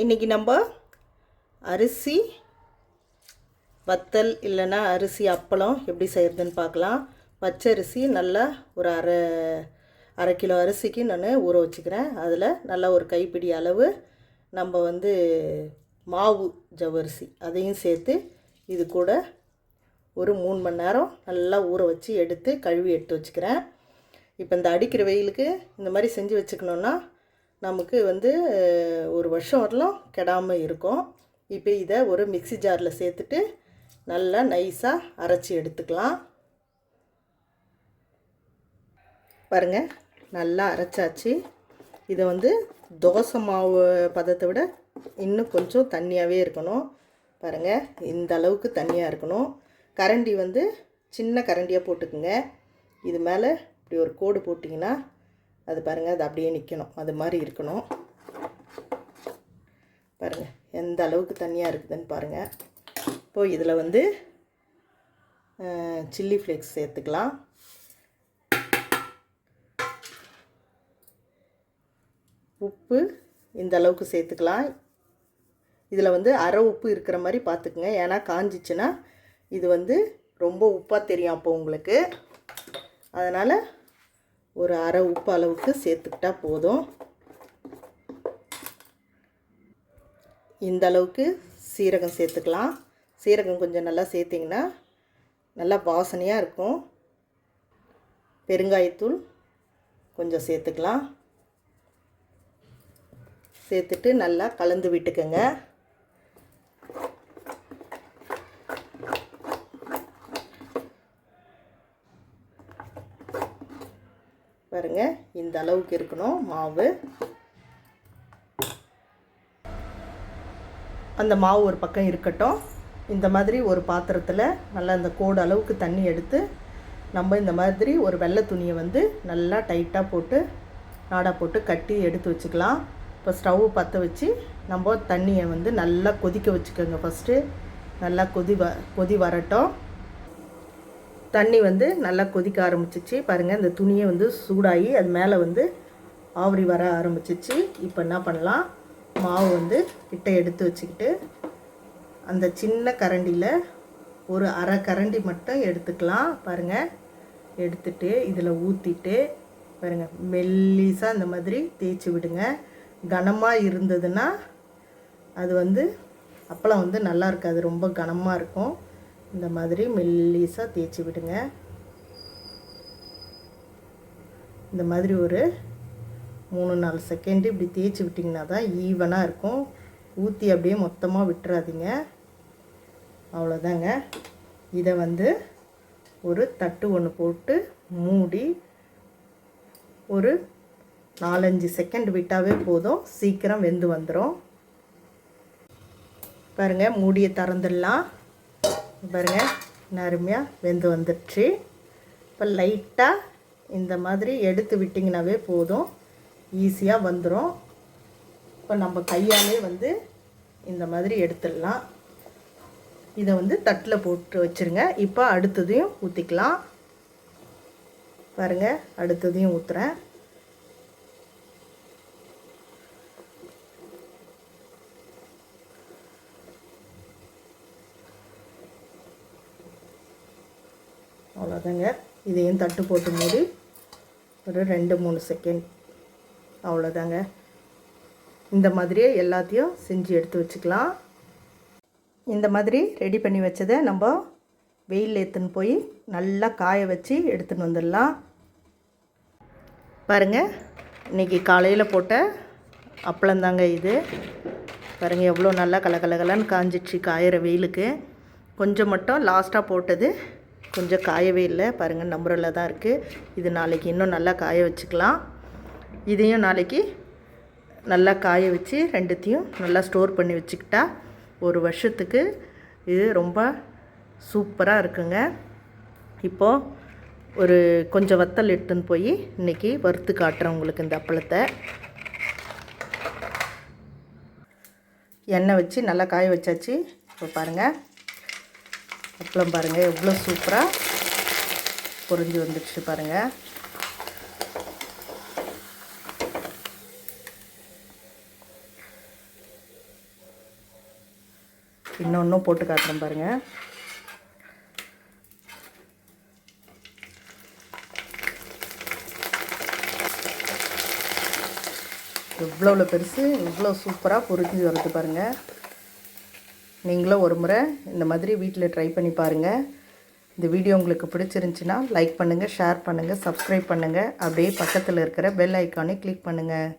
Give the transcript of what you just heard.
இன்றைக்கி நம்ம அரிசி வத்தல் இல்லைன்னா அரிசி அப்பளம் எப்படி செய்கிறதுன்னு பார்க்கலாம். பச்சரிசி நல்லா ஒரு அரை கிலோ அரிசிக்கு நான் ஊற வச்சுக்கிறேன். அதில் நல்லா ஒரு கைப்பிடி அளவு நம்ம மாவு ஜவ்வரிசி அதையும் சேர்த்து இது கூட ஒரு 3 மணி நேரம் நல்லா ஊற வச்சு எடுத்து கழுவி எடுத்து வச்சுக்கிறேன். இப்போ இந்த அடிக்கிற வெயிலுக்கு இந்த மாதிரி செஞ்சு வச்சுக்கணுன்னா நமக்கு ஒரு வருஷம் வரலாம் கெடாமல் இருக்கும். இப்போ இதை ஒரு மிக்ஸி ஜாரில் சேர்த்துட்டு நல்லா நைஸாக அரைச்சி எடுத்துக்கலாம். பாருங்கள், நல்லா அரைச்சாச்சு. இதை தோசை மாவு பதத்தை விட இன்னும் கொஞ்சம் தண்ணியாகவே இருக்கணும். பாருங்கள், இந்த அளவுக்கு தண்ணியாக இருக்கணும். கரண்டி சின்ன கரண்டியாக போட்டுக்குங்க. இது மேலே இப்படி ஒரு கோடு போட்டிங்கன்னா அது பாருங்கள், அது அப்படியே நிற்கணும். அது மாதிரி இருக்கணும். பாருங்கள் எந்த அளவுக்கு தண்ணியாக இருக்குதுன்னு பாருங்கள். இப்போது இதில் சில்லி ஃப்ளேக்ஸ் சேர்த்துக்கலாம். உப்பு இந்த அளவுக்கு சேர்த்துக்கலாம். இதில் அரை உப்பு இருக்கிற மாதிரி பார்த்துக்குங்க. ஏன்னா காஞ்சிச்சுன்னா இது ரொம்ப உப்பாக தெரியும் அப்போ உங்களுக்கு. அதனால் ஒரு அரை உப்பு அளவுக்கு சேர்த்துக்கிட்டா போதும். இந்த அளவுக்கு சீரகம் சேர்த்துக்கலாம். சீரகம் கொஞ்சம் நல்லா சேர்த்திங்கன்னா நல்லா வாசனையாக இருக்கும். பெருங்காயத்தூள் கொஞ்சம் சேர்த்துக்கலாம். சேர்த்துட்டு நல்லா கலந்து விட்டுக்கங்க. பாருங்கள், இந்த அளவுக்கு இருக்கணும் மாவு. அந்த மாவு ஒரு பக்கம் இருக்கட்டும். இந்த மாதிரி ஒரு பாத்திரத்தில் நல்லா இந்த கோடு அளவுக்கு தண்ணி எடுத்து நம்ம இந்த மாதிரி ஒரு வெள்ளை துணியை நல்லா டைட்டாக போட்டு நாடாக போட்டு கட்டி எடுத்து வச்சுக்கலாம். இப்போ ஸ்டவ் பற்ற வச்சு நம்ம தண்ணியை நல்லா கொதிக்க வச்சுக்கோங்க. ஃபஸ்ட்டு நல்லா கொதி வரட்டும். தண்ணி நல்லா கொதிக்க ஆரம்பிச்சிச்சு. பாருங்கள், இந்த துணியை சூடாகி அது மேலே ஆவரி வர ஆரம்பிச்சிச்சு. இப்போ என்ன பண்ணலாம், மாவு கிட்ட எடுத்து வச்சுக்கிட்டு அந்த சின்ன கரண்டியில் ஒரு அரை கரண்டி மட்டும் எடுத்துக்கலாம். பாருங்கள், எடுத்துட்டு இதில் ஊற்றிட்டு பாருங்கள் மெல்லிசாக இந்த மாதிரி தேய்ச்சி விடுங்க. கனமாக இருந்ததுன்னா அது அப்பளம் நல்லா இருக்காது, ரொம்ப கனமாக இருக்கும். இந்த மாதிரி மெல்லிசாக தேய்ச்சி விடுங்க. இந்த மாதிரி ஒரு 3-4 செகண்டு இப்படி தேய்ச்சி விட்டிங்கன்னா தான் ஈவனாக இருக்கும். ஊற்றி அப்படியே மொத்தமாக விட்டுறாதீங்க. அவ்வளோதாங்க. இதை ஒரு தட்டு ஒன்று போட்டு மூடி ஒரு 4-5 செகண்ட் விட்டாவே போதும், சீக்கிரம் வெந்து வந்துடும். பாருங்கள், மூடியை திறந்துடலாம். பாருங்கள், அருமையாக வெந்து வந்துடுச்சு. இப்போ லைட்டாக இந்த மாதிரி எடுத்து விட்டிங்கனாவே போதும், ஈஸியாக வந்துடும். இப்போ நம்ம கையாலே இந்த மாதிரி எடுத்துடலாம். இதை தட்டில் போட்டு வச்சுருங்க. இப்போ அடுத்ததையும் ஊற்றிக்கலாம். பாருங்கள், அடுத்ததையும் ஊற்றுறேன். அவ்வளோதாங்க. இதையும் தட்டு போட்டு மூடி ஒரு 2-3 செகண்ட். அவ்வளோதாங்க. இந்த மாதிரியே எல்லாத்தையும் செஞ்சு எடுத்து வச்சுக்கலாம். இந்த மாதிரி ரெடி பண்ணி வச்சதை நம்ம வெயிலில் எடுத்துன்னு போய் நல்லா காய வச்சு எடுத்துன்னு வந்துடலாம். பாருங்கள், இன்றைக்கி காலையில் போட்ட அப்பளந்தாங்க இது. பாருங்கள், எவ்வளோ நல்லா கலகலன்னு காஞ்சிச்சு காயிற வெயிலுக்கு. கொஞ்சம் மட்டும் லாஸ்ட்டாக போட்டது கொஞ்சம் காயவே இல்லை. பாருங்கள், நம்பரில் தான் இருக்குது. இது நாளைக்கு இன்னும் நல்லா காய வச்சுக்கலாம். இதையும் நாளைக்கு நல்லா காய வச்சு ரெண்டுத்தையும் நல்லா ஸ்டோர் பண்ணி வச்சுக்கிட்டா ஒரு வருஷத்துக்கு இது ரொம்ப சூப்பராக இருக்குங்க. இப்போது ஒரு கொஞ்சம் வத்தல் எடுத்துன்னு போய் இன்றைக்கி வறுத்து காட்டுறேன் உங்களுக்கு இந்த அப்பளத்தை. எண்ணெய் வச்சு நல்லா காய வச்சாச்சு. இப்போ பாருங்கள், அப்பளம் பாருங்கள் எவ்வளோ சூப்பராக பொரிஞ்சு வந்துடுச்சு பாருங்கள். இன்னொன்றும் போட்டு காட்டுறேன் பாருங்கள். எவ்வளோ பெருசு, இவ்வளோ சூப்பராக பொரிஞ்சு வருது பாருங்கள். நீங்களும் ஒரு முறை இந்த மாதிரி வீட்டில் ட்ரை பண்ணி பாருங்கள். இந்த வீடியோ உங்களுக்கு பிடிச்சிருந்துச்சின்னா லைக் பண்ணுங்கள், ஷேர் பண்ணுங்கள், சப்ஸ்கிரைப் பண்ணுங்கள். அப்படியே பக்கத்தில் இருக்கிற பெல் ஐக்கானை கிளிக் பண்ணுங்கள்.